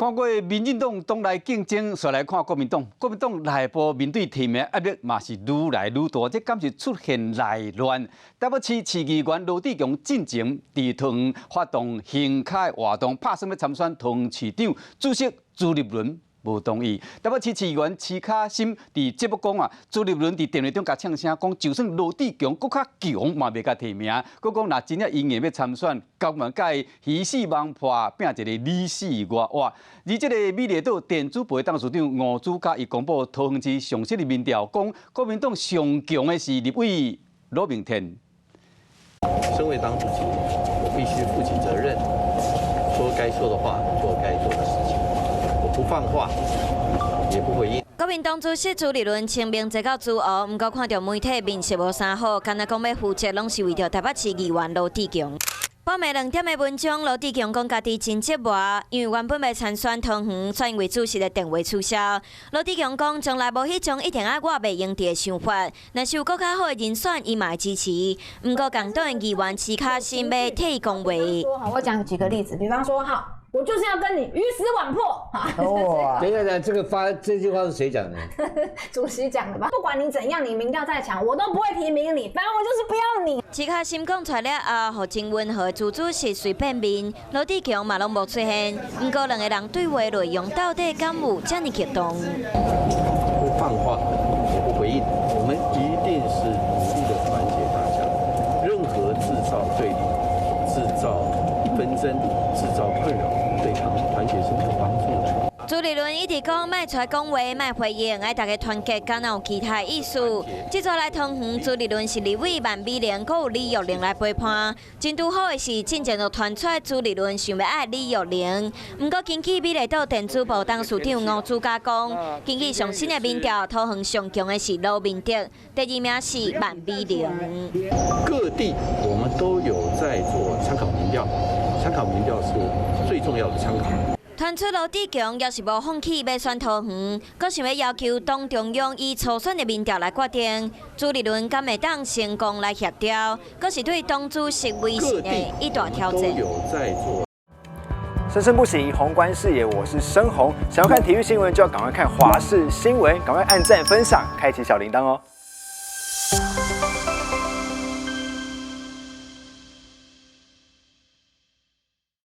看过民进党党内竞争，再来看国民党。国民党内部面对提名压力嘛是愈来愈大，这敢是出现内乱。台北市市议员罗志强进前伫桃园发动行凯活动，拍算要参选桃园市长，主席朱立伦无同意。台北市市议员齐卡心伫节目讲朱立伦伫电话中甲呛声讲，就算罗志强搁较强嘛袂甲提名，佮讲若真正因硬要参选，根本甲伊鱼死网破，拼一个你死我活。而这个美丽岛电子报董事长吴子嘉伊公布桃园市上新的民调，讲国民党上强的是立委罗明天。身为党主席，我必须负起责任，说该说的话，做该做的事情。我不放话，也不回应。国民党主席朱立伦清明坐到朱湖，不过看到媒体面色无啥好，敢若讲要负责，拢是为着台北市议员罗志强。半暝2点的文章，罗志强讲家己真折磨，因为原本要参选桃园，却因为主席的电话取消。罗志强讲从来无迄种一定我袂用的想法，若是有更较好的人选，伊嘛会支持。不过共党的议员齐卡心要替伊讲话。我讲几个例子，比方说我就是要跟你鱼死网破哦，等一下，这句话是谁讲的？主席讲的吧。不管你怎样，你民调再强，我都不会提名你，反正我就是不要你。齐卡心讲出了后，真温和，朱主席随便面，罗志强嘛拢无出现。不过两个人对话内容到底敢有这么激动？不放话，也不回应，我们一定是努力的团结大家。任何制造对立、制造纷争、制造困扰，对团结是没有帮助的。朱立伦一直讲，莫出来讲话，莫回应，爱大家团结，敢有其他意思？这次来桃园，朱立伦是立委万美玲，佮有李玉玲来陪伴。真拄好的是，进前就传出朱立伦想要爱李玉玲。不过，根据美丽岛电子报董事长吴子嘉讲，根据上新的民调，桃园上强的是罗明德，第2名是万美玲。各地我们都有在做参考民调，参考民调是最重要的参考。传出罗志强要是无放弃要选桃园，阁想要求党中央以初选的民调来决定，朱立伦敢会当成功来协调，阁是对党主席威信的一大挑战。生生不息，宏观视野，我是申宏。想要看体育新闻，就要赶快看华视新闻，赶快按赞、分享、开启小铃铛哦。